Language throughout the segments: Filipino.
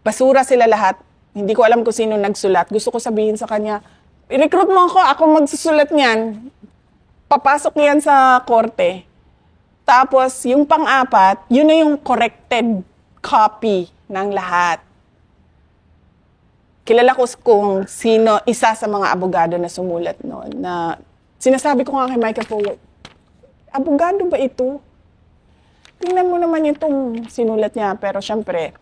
Basura sila lahat. Hindi ko alam kung sino nagsulat. Gusto ko sabihin sa kanya, i-recruit mo ako magsusulat niyan. Papasok yan sa korte. Tapos, yung pang-apat, yun na yung corrected copy ng lahat. Kilala ko kung sino, isa sa mga abogado na sumulat noon, na sinasabi ko nga kay Micah Forward, abogado ba ito? Tingnan mo naman itong sinulat niya, pero syempre,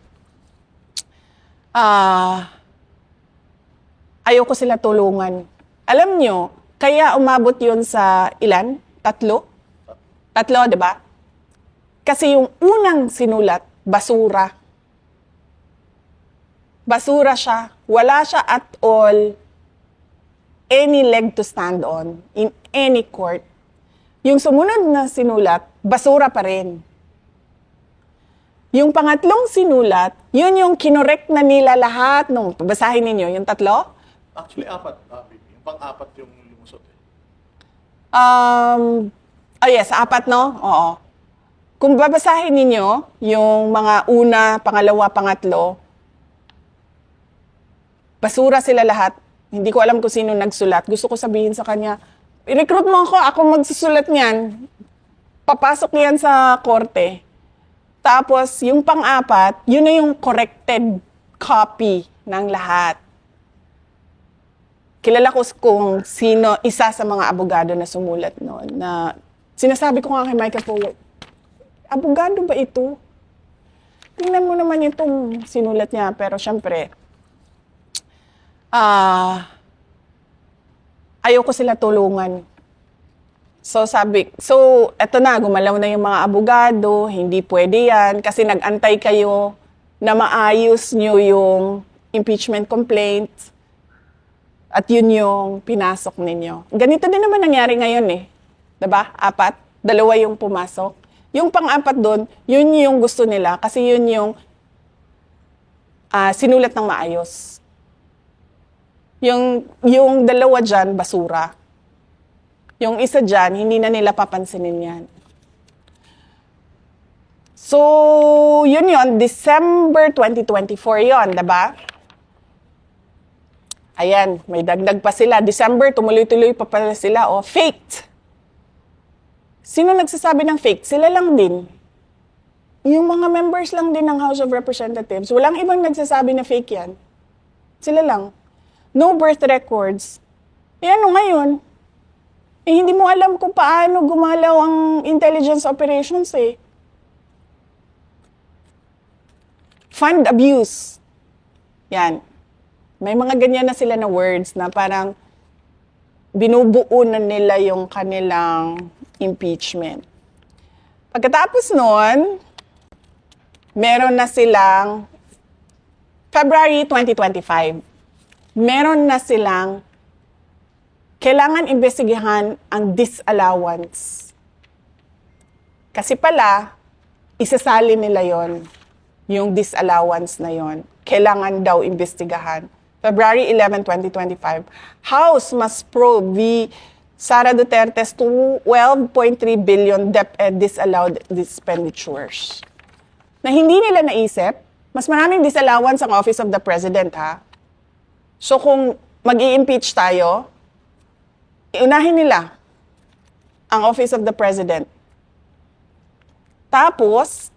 ayoko sila tulungan. Alam nyo, kaya umabot yun sa ilan? Tatlo, di ba? Kasi yung unang sinulat, basura. Basura siya. Wala siya at all any leg to stand on in any court. Yung sumunod na sinulat, basura pa rin. Yung pangatlong sinulat, yun yung kinorek na nila lahat nung basahin ninyo, yung tatlo. Actually, apat. Yung pang-apat yung lumusot. Yes, apat, no? Oo. Kung babasahin ninyo, yung mga una, pangalawa, pangatlo, basura sila lahat. Hindi ko alam kung sino nagsulat. Gusto ko sabihin sa kanya, i-recruit mo ako magsusulat niyan. Papasok yan sa korte. Tapos, yung pang-apat, yun na yung corrected copy ng lahat. Kilala ko kung sino, isa sa mga abogado na sumulat noon, na sinasabi ko nga kay Micah Forward, abogado ba ito? Tingnan mo naman itong sinulat niya, pero syempre, ayoko sila tulungan. So eto na, gumalaw na yung mga abogado, hindi pwede yan kasi nag-antay kayo na maayos nyo yung impeachment complaint at yun yung pinasok ninyo. Ganito din naman nangyari ngayon eh. Diba? Apat, dalawa yung pumasok. Yung pang-apat doon, yun yung gusto nila kasi yun yung sinulat ng maayos. Yung dalawa dyan, basura. Yung isa dyan, hindi na nila papansinin yan. So, yun, December 2024 yun, diba? Ayan, may dagdag pa sila. December, tumuloy-tuloy pa pala sila. Faked. Sino nagsasabi ng fake? Sila lang din. Yung mga members lang din ng House of Representatives. Walang ibang nagsasabi na fake yan. Sila lang. No birth records. Ano ngayon? Hindi mo alam kung paano gumalaw ang intelligence operations eh. Fund abuse. Yan. May mga ganyan na sila na words na parang binubuo na nila yung kanilang impeachment. Pagkatapos nun, meron na silang February 2025. Meron na silang kailangan imbestigahan ang disallowance. Kasi pala, isasali nila yon, yung disallowance na yon. Kailangan daw imbestigahan. February 11, 2025, House must probe the Sara Duterte's 12.3 billion DepEd disallowed expenditures. Na hindi nila naisip, mas maraming disallowance ang Office of the President, ha? So kung mag-i-impeach tayo, iunahin nila ang Office of the President. Tapos,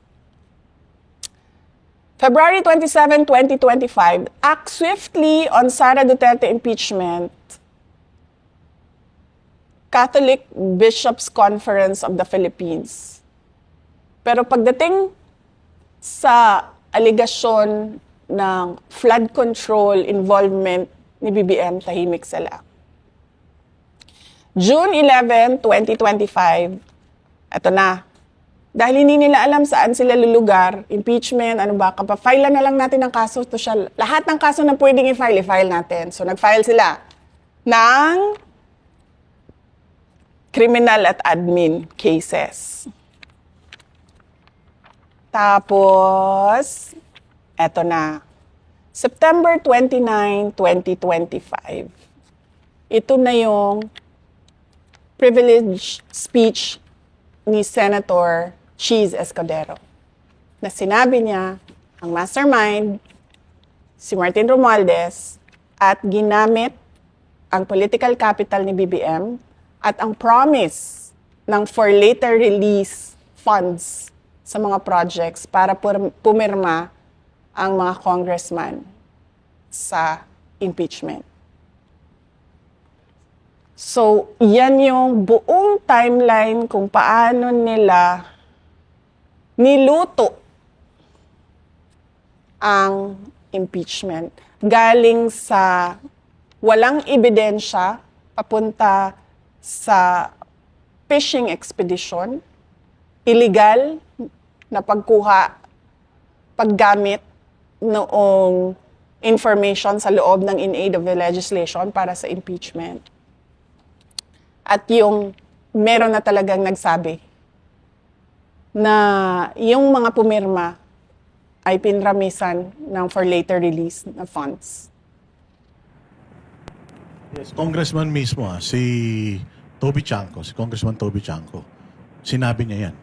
February 27, 2025, act swiftly on Sara Duterte impeachment. Catholic Bishops' Conference of the Philippines. Pero pagdating sa aligasyon ng flood control involvement ni BBM, tahimik sila. June 11, 2025, eto na. Dahil hindi nila alam saan sila lulugar, impeachment, ano ba, kapafile na lang natin ang kaso. Lahat ng kaso na pwedeng i-file natin. So nag-file sila ng criminal at admin cases. Tapos, eto na. September 29, 2025. Ito na yung privileged speech ni Senator Cheese Escudero na sinabi niya ang mastermind si Martin Romualdez at ginamit ang political capital ni BBM at ang promise ng for later release funds sa mga projects para pumirma ang mga congressman sa impeachment. So, yan yung buong timeline kung paano nila niluto ang impeachment. Galing sa walang ebidensya papunta sa fishing expedition, illegal na paggamit noong information sa loob ng in aid of the legislation para sa impeachment. At yung meron na talagang nagsabi na yung mga pumirma ay pinramisan ng for later release na funds. Yes, Congressman mismo, si Congressman Toby Chanco, sinabi niya yan,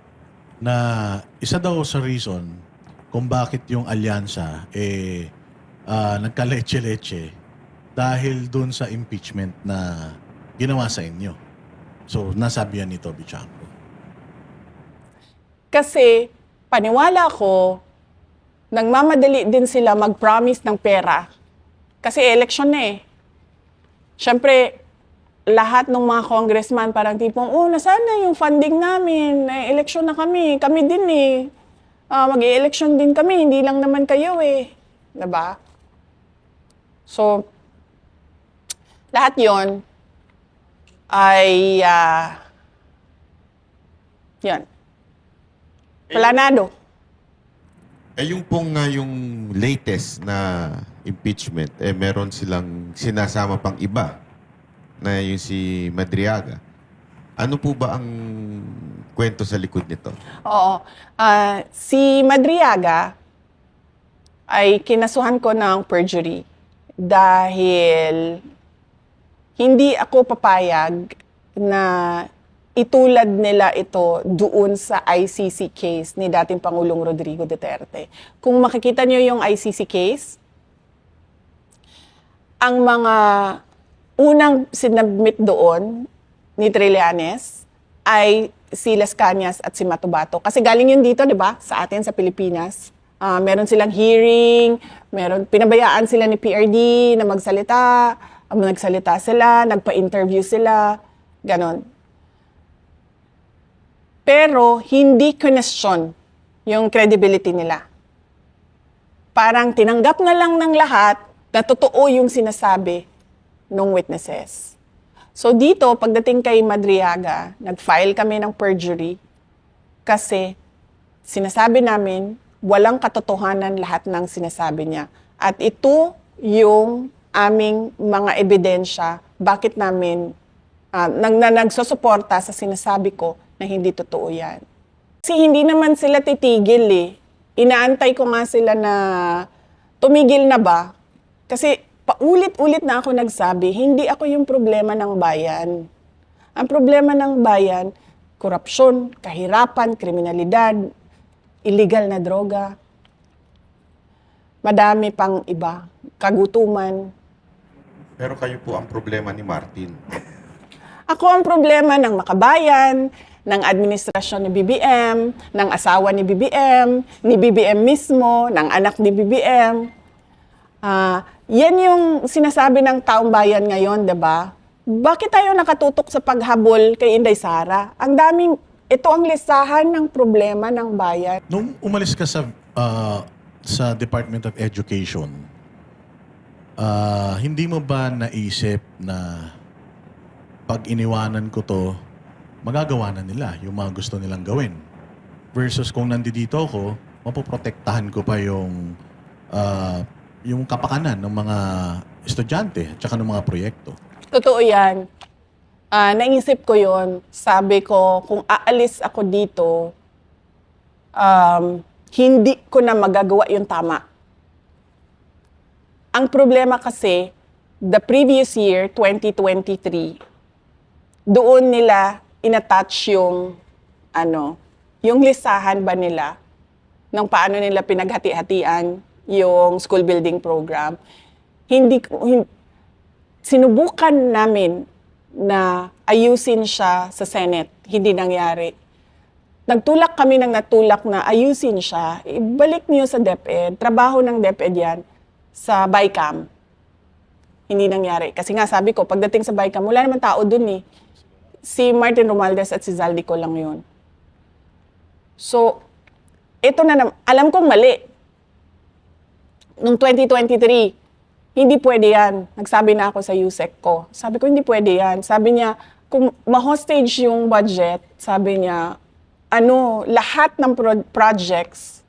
na isa daw sa reason kung bakit yung alyansa nagka-leche-leche dahil dun sa impeachment na ginawa sa inyo. So, nasabi yan ni Toby Chanco. Kasi, paniwala ko, nagmamadali din sila mag-promise ng pera. Kasi election na eh. Siyempre, lahat ng mga congressman parang tipong, nasaan na yung funding namin? Election na kami. Kami din eh. Mag-i-election din kami. Hindi lang naman kayo eh. Diba? So, lahat yon ay yan. Planado. Yung pong yung latest na impeachment, meron silang sinasama pang iba na yung si Madriaga. Ano po ba ang kwento sa likod nito? Oo. Si Madriaga ay kinasuhan ko ng perjury dahil hindi ako papayag na itulad nila ito doon sa ICC case ni dating Pangulong Rodrigo Duterte. Kung makikita niyo yung ICC case, ang mga unang sinubmit doon ni Trillanes ay si Las Cañas at si Matubato. Kasi galing yun dito, di ba? Sa atin, sa Pilipinas. Meron silang hearing, pinabayaan sila ni PRD na magsalita, nagsalita sila, nagpa-interview sila, ganon. Pero hindi question yung credibility nila. Parang tinanggap na lang ng lahat na totoo yung sinasabi ng witnesses. So dito, pagdating kay Madriaga, nag-file kami ng perjury kasi sinasabi namin walang katotohanan lahat ng sinasabi niya. At ito yung aming mga ebidensya bakit namin nagsusuporta sa sinasabi ko na hindi totoo yan. Kasi hindi naman sila titigil eh. Inaantay ko nga sila na tumigil na ba? Kasi paulit-ulit na ako nagsabi, hindi ako yung problema ng bayan. Ang problema ng bayan, korupsyon, kahirapan, kriminalidad, illegal na droga, madami pang iba, kagutuman. Pero kayo po ang problema ni Martin. Ako ang problema ng makabayan, ng administrasyon ni BBM, ng asawa ni BBM mismo, ng anak ni BBM. Yan yung sinasabi ng taong bayan ngayon, 'di ba? Bakit tayo nakatutok sa paghabol kay Inday Sara? Ito ang listahan ng problema ng bayan. Nung umalis ka sa Department of Education, hindi mo ba naisip na pag iniwanan ko to, magagawa na nila yung mga gusto nilang gawin? Versus kung nandito ako, mapoprotektahan ko pa yung kapakanan ng mga estudyante at saka ng mga proyekto. Totoo yan. Naisip ko yon. Sabi ko, kung aalis ako dito, hindi ko na magagawa yung tama. Ang problema kasi, the previous year, 2023, doon nila inattach yung listahan ba nila ng paano nila pinaghati-hatian yung school building program. Sinubukan namin na ayusin siya sa Senate. Hindi nangyari. Nagtulak kami ng natulak na ayusin siya. Ibalik niyo sa DepEd. Trabaho ng DepEd yan sa BICAM. Hindi nangyari. Kasi nga sabi ko, pagdating sa BICAM, wala naman tao dun eh. Si Martin Romualdez at si Zaldico lang yun. So, ito na naman. Alam kong mali. Noong 2023, hindi pwede yan. Nagsabi na ako sa USEC ko. Sabi ko, hindi pwede yan. Sabi niya, kung ma-hostage yung budget, sabi niya, lahat ng projects,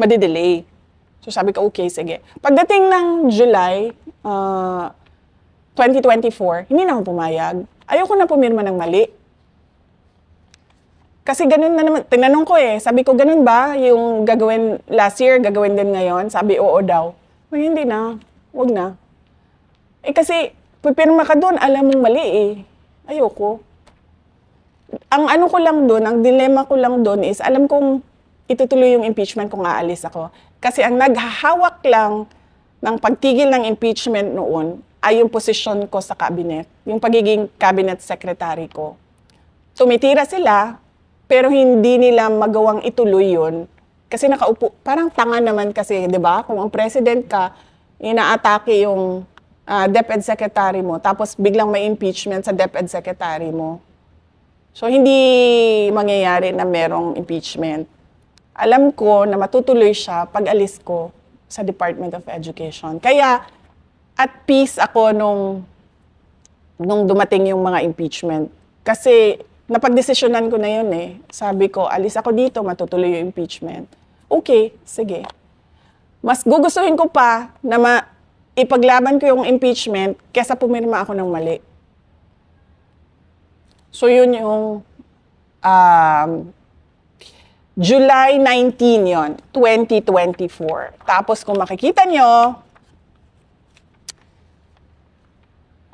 madidelay. So sabi ko, okay, sige. Pagdating ng July 2024, hindi na ako pumayag. Ayoko na pumirma ng mali. Kasi ganun na naman, tinanong ko sabi ko, ganun ba yung gagawin last year, gagawin din ngayon? Sabi, oo daw. Ay, hindi na, wag na. Kasi, pipirma ka doon, alam mong mali Ayoko. Ang ano ko lang doon, ang dilemma ko lang doon is, alam kong itutuloy yung impeachment kung aalis ako. Kasi ang naghahawak lang ng pagtigil ng impeachment noon ay yung posisyon ko sa cabinet, yung pagiging cabinet secretary ko. Tumitira sila, pero hindi nila magawang ituloy yun. Kasi nakaupo, parang tanga naman kasi, di ba? Kung ang president ka, inaatake yung DepEd secretary mo, tapos biglang may impeachment sa DepEd secretary mo. So, hindi mangyayari na merong impeachment. Alam ko na matutuloy siya pag alis ko sa Department of Education. Kaya, at peace ako nung dumating yung mga impeachment. Kasi, napagdesisyonan ko na yun Sabi ko, alis ako dito, matutuloy yung impeachment. Okay, sige. Mas gugustuhin ko pa na ipaglaban ko yung impeachment kesa pumirma ako ng mali. So yun yung July 19 yon, 2024. Tapos kung makikita nyo,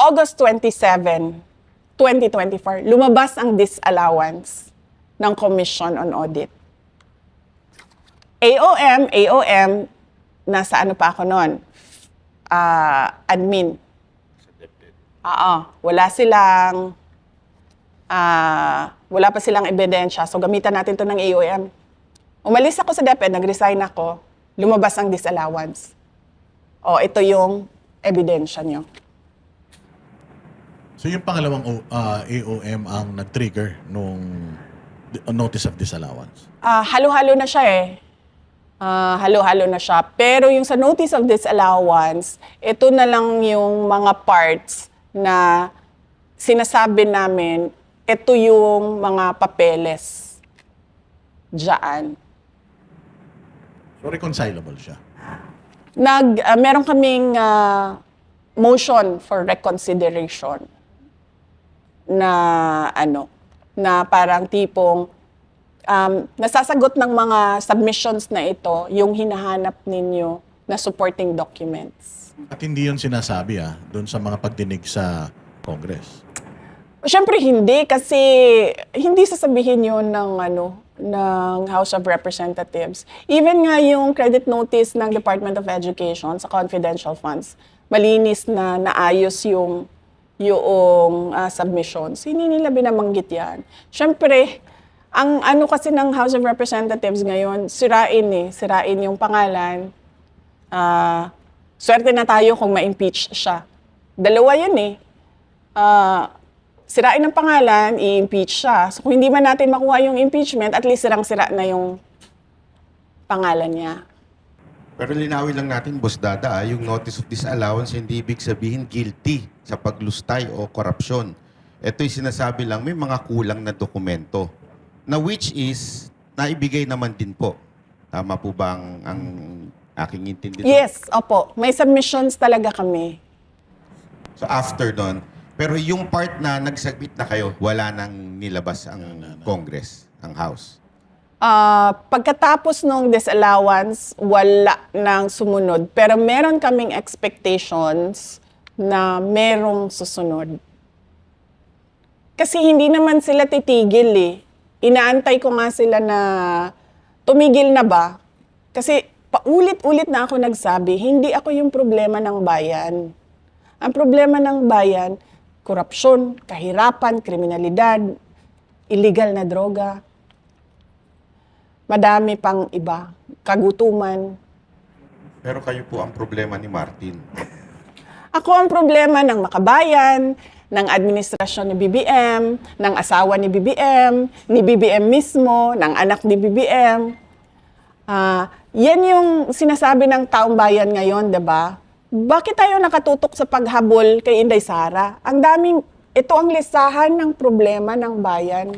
August 27, 2024, lumabas ang disallowance ng Commission on Audit. AOM, nasa ano pa ako noon? Admin. Wala pa silang ebidensya. So, gamitan natin to ng AOM. Umalis ako sa DepEd, nag-resign ako, lumabas ang disallowance. Ito yung ebidensya nyo. So yung pangalawang AOM ang nag-trigger nung notice of disallowance? Halo-halo na siya halo-halo na siya. Pero yung sa notice of disallowance, ito na lang yung mga parts na sinasabi namin, ito yung mga papeles dyan. So reconcilable siya? Meron kaming motion for reconsideration na parang tipong nasasagot ng mga submissions na ito yung hinahanap ninyo na supporting documents. At hindi yun sinasabi doon sa mga pagdinig sa Congress? Siyempre hindi, kasi hindi sasabihin yun ng House of Representatives. Even nga yung credit notice ng Department of Education sa confidential funds, malinis na naayos yung submissions. Hindi nila binabanggit yan. Siyempre, ang kasi ng House of Representatives ngayon, sirain yung pangalan. Swerte na tayo kung ma-impeach siya. Dalawa yun sirain ang pangalan, i-impeach siya. So kung hindi man natin makuha yung impeachment, at least sirang-sira na yung pangalan niya. Pero linawin lang natin, Boss Dada, yung notice of disallowance hindi ibig sabihin guilty sa paglustay o korupsyon. Ito'y sinasabi lang may mga kulang na dokumento na which is naibigay naman din po. Tama po ba ang aking intindi? Yes, opo. May submissions talaga kami. So after doon, pero yung part na nagsubmit na kayo, wala nang nilabas ang Congress, ang House? Pagkatapos ng disallowance, wala nang sumunod. Pero meron kaming expectations na merong susunod. Kasi hindi naman sila titigil Inaantay ko nga sila na tumigil na ba. Kasi paulit-ulit na ako nagsabi, hindi ako yung problema ng bayan. Ang problema ng bayan, korupsyon, kahirapan, kriminalidad, illegal na droga. Madami pang iba, kagutuman. Pero kayo po ang problema ni Martin. Ako ang problema ng makabayan, ng administrasyon ni BBM, ng asawa ni BBM mismo, ng anak ni BBM. Yan yung sinasabi ng taong bayan ngayon, 'di ba? Bakit tayo nakatutok sa paghabol kay Inday Sara? Ito ang listahan ng problema ng bayan.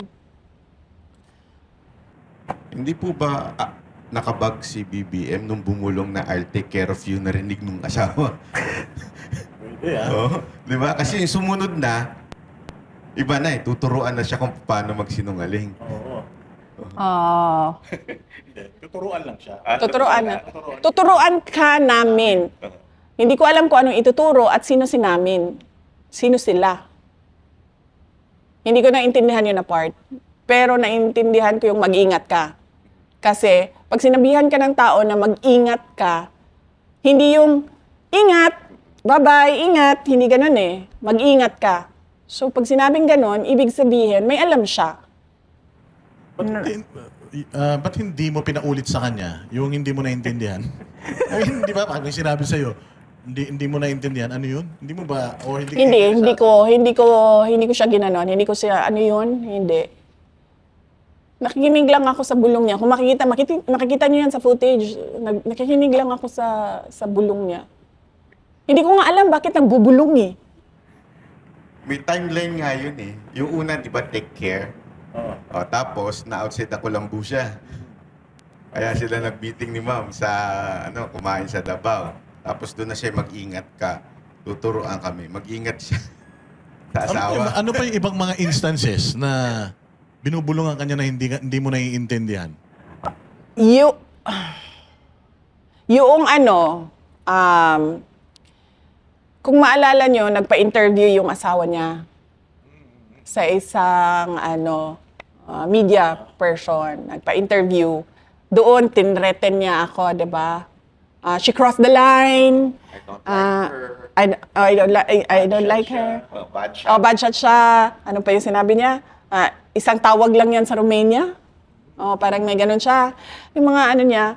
Hindi po ba nakabag si BBM nung bumulong na I'll take care of you narinig nung asawa? Pwede Oo. Di ba? Kasi yung sumunod na, iba na tuturuan na siya kung paano magsinungaling. Oo. Hindi, tuturuan lang siya. Tuturuan ka namin. Hindi ko alam kung anong ituturo at sino si namin. Sino sila. Hindi ko naintindihan yun na part. Pero naintindihan ko yung mag-ingat ka. Kasi pag sinabihan ka ng tao na mag-ingat ka, hindi yung ingat, bye-bye, ingat, hindi ganun eh. Mag-ingat ka. So pag sinabing ganun, ibig sabihin, may alam siya. Ba't hindi mo pinaulit sa kanya yung hindi mo naintindihan? I mean, di ba? Pag may sinabi sa'yo, hindi mo naintindihan, ano yun? Hindi mo ba? O Hindi ko siya ginanon. Hindi ko siya, ano yun? Hindi. Nakikinig lang ako sa bulong niya. Kung makikita niyo yan sa footage, nakikinig lang ako sa bulong niya. Hindi ko nga alam bakit nagbubulong eh. May timeline nga yun eh. Yung una, di ba, take care? Oo. O, tapos, na-outside ako lang po siya. Kaya sila nag-meeting ni ma'am sa, kumain sa Davao. Tapos doon na siya, mag-ingat ka. Tuturuan kami. Mag-ingat siya sa asawa. Ano pa yung ibang mga instances na binubulungan kanya na hindi mo naiintindihan? Kung maalala nyo, nagpa-interview yung asawa niya sa isang media person. Nagpa-interview. Doon, tinreten niya ako, di ba? She crossed the line. I don't like her. Bad shot siya. Ano pa yung sinabi niya? Isang tawag lang yan sa Romania. Parang may ganun siya. Yung mga niya.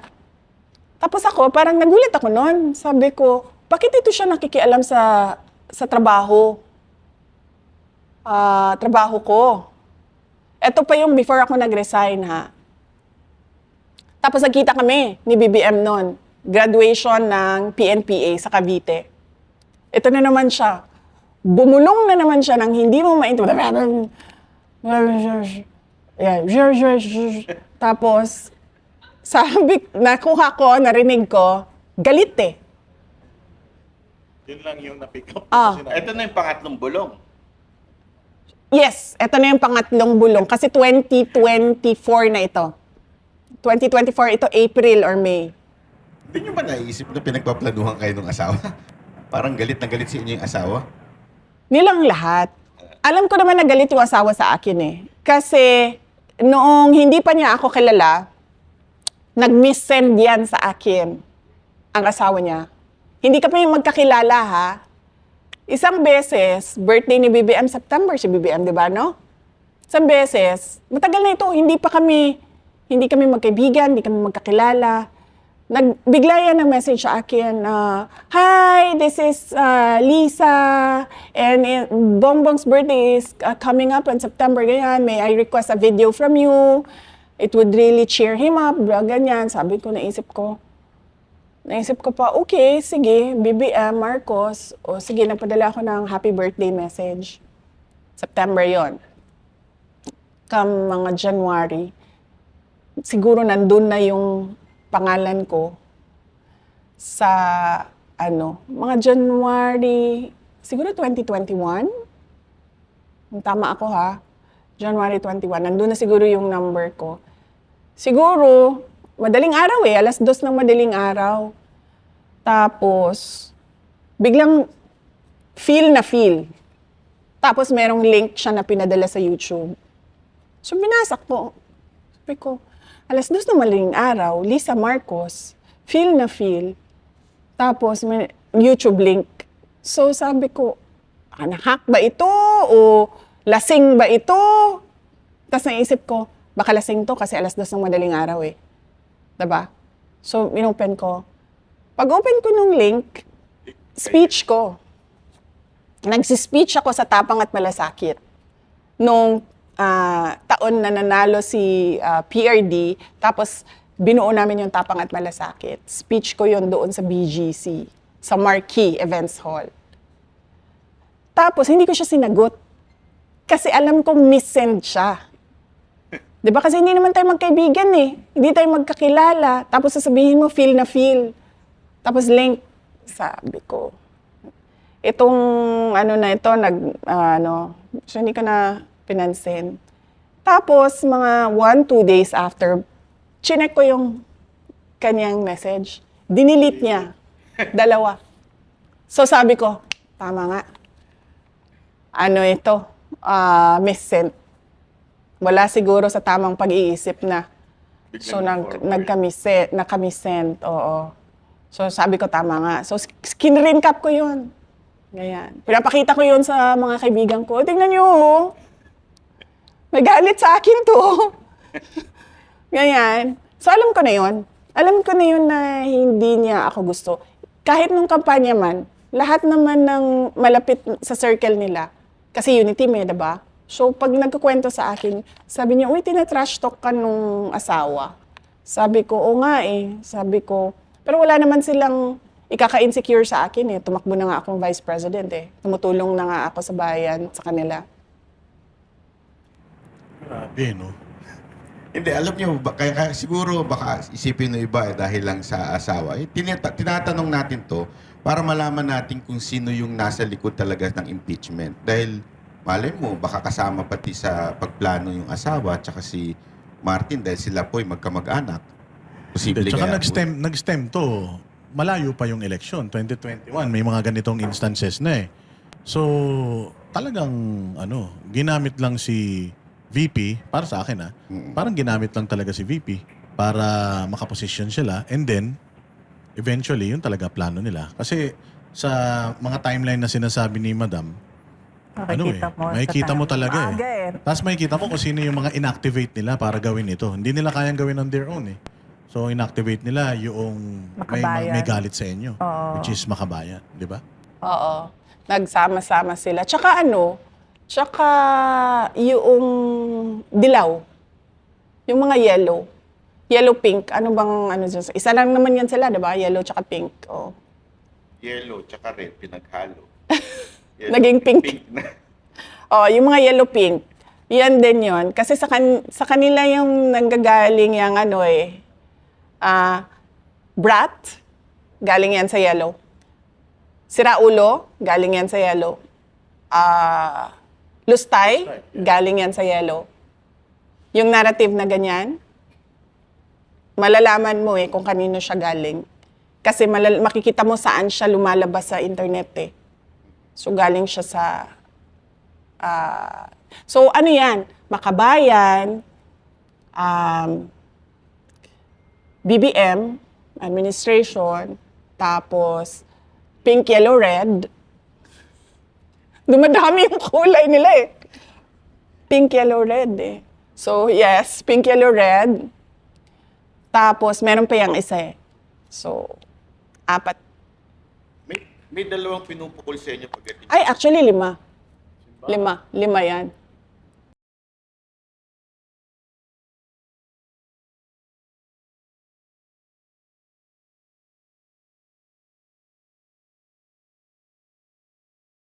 Tapos ako, parang nagulit ako noon. Sabi ko, bakit ito siya nakikialam sa trabaho? Trabaho ko. Ito pa yung before ako nag-resign, ha. Tapos nagkita kami ni BBM noon. Graduation ng PNPA sa Cavite. Ito na naman siya. Bumulong na naman siya ng hindi mo maintindihan. Tapos, nakuha ko, narinig ko, galit eh. Yun lang yung na-pick up. Ito na yung pangatlong bulong. Yes, ito na yung pangatlong bulong. Kasi 2024 na ito. 2024, ito April or May. Hindi nyo ba naisip na pinagpaplanuhan kayo ng asawa? Parang galit na galit sa inyo yung asawa? Nilang lahat. Alam ko naman na galit yung asawa sa akin eh. Kasi noong hindi pa niya ako kilala, nag-miss-send yan sa akin, ang asawa niya. Hindi kami magkakilala ha. Isang beses, birthday ni BBM, September si BBM, di ba no? Isang beses, matagal na ito, hindi kami magkaibigan, hindi kami magkakilala. Bigla yan ng message sa akin na, hi, this is Lisa, and Bongbong's birthday is coming up in September, ganyan. May I request a video from you? It would really cheer him up, ganyan. Sabi ko, naisip ko pa, okay, sige, BBM, Marcos, o sige, nagpadala ako ng happy birthday message. September yon. Come mga January, siguro nandun na yung pangalan ko sa mga January, siguro 2021. Tama ako ha. January 21. Nandun na siguro yung number ko. Siguro, madaling araw eh. 2:00 ng madaling araw. Tapos, biglang feel. Tapos merong link siya na pinadala sa YouTube. So, binasa ko. Sabi ko, 2:00 ng madaling araw, Lisa Marcos, Feel na feel. Tapos may YouTube link. So sabi ko, hack ba ito? O lasing ba ito? Tapos naisip ko, baka lasing to kasi 2:00 ng madaling araw eh. Diba? So, inopen ko. Pag open ko nung link, speech ko. Nagsispeech ako sa Tapang at Malasakit. Nung taon na nanalo si PRD, tapos binuo namin yung Tapang at Malasakit. Speech ko yon doon sa BGC, sa Marquee Events Hall. Tapos, hindi ko siya sinagot. Kasi alam kong missend siya. Di ba? Kasi hindi naman tayo magkaibigan eh. Hindi tayo magkakilala. Tapos sasabihin mo, feel na feel. Tapos link. Sabi ko, itong na ito, so hindi ko na pinansin. Tapos, mga 1-2 days after, chinek ko yung kanyang message. Dinilit niya. 2. So sabi ko, tama nga. Ito? Missent. Wala siguro sa tamang pag-iisip na. So, nakamisent. Oo. So, sabi ko, tama nga. So, skin-recap ko yun. Ganyan. Pinapakita ko yun sa mga kaibigan ko. Tingnan nyo, oh. May galit sa akin to. Ganyan. So, alam ko na yun. Alam ko na yun na hindi niya ako gusto. Kahit nung kampanya man, lahat naman ng malapit sa circle nila, kasi unity may, diba? So, pag nagkukwento sa akin, sabi niya, uy, tinatrash talk ka nung asawa. Sabi ko, oo nga eh. Sabi ko, pero wala naman silang ikaka-insecure sa akin eh. Tumakbo na nga akong vice president eh. Tumutulong na nga ako sa bayan, sa kanila. Grabe, no? Hindi, alam niyo, kaya siguro baka isipin ng iba dahil lang sa asawa. Tinatanong natin to para malaman natin kung sino yung nasa likod talaga ng impeachment. Dahil malay mo, baka kasama pati sa pagplano yung asawa at saka si Martin dahil sila po'y magkamag-anak. Posible Tsaka kaya nag-stem to. Malayo pa yung election, 2021. May mga ganitong instances na eh. So, talagang ginamit lang si VP, para sa akin parang ginamit lang talaga si VP para makaposisyon sila and then, eventually, yun talaga plano nila. Kasi sa mga timeline na sinasabi ni Madam, makikita mo talaga Tapos makikita mo kung sino yung mga inactivate nila para gawin ito. Hindi nila kayang gawin on their own eh. So inactivate nila yung may galit sa inyo, which is Makabayan, di ba? Oo. Nagsama-sama sila. Tsaka yung dilaw. Yung mga yellow. Yellow-pink. Ano bang dyan? Isa lang naman yan sila, di ba? Yellow tsaka pink. Oh. Yellow tsaka red, pinaghalo. Naging pink. Na. Yung mga yellow-pink. Yan din yun. Kasi sa kanila yung nanggagaling yung brat, galing yan sa yellow. Siraulo, galing yan sa yellow. Lustay, galing yan sa yellow. Yung narrative na ganyan, malalaman mo kung kanino siya galing. Kasi makikita mo saan siya lumalabas sa internet eh. So, galing siya sa... so, ano yan? Makabayan, BBM, administration, tapos pink, yellow, red. Dumadami yung kulay nila eh. Pink, yellow, red eh. So, yes, pink, yellow, red. Tapos, meron pa yung isa eh. So, 4. May dalawang pinupukol sa inyo pagdating. Ay, actually, 5. 5 yan.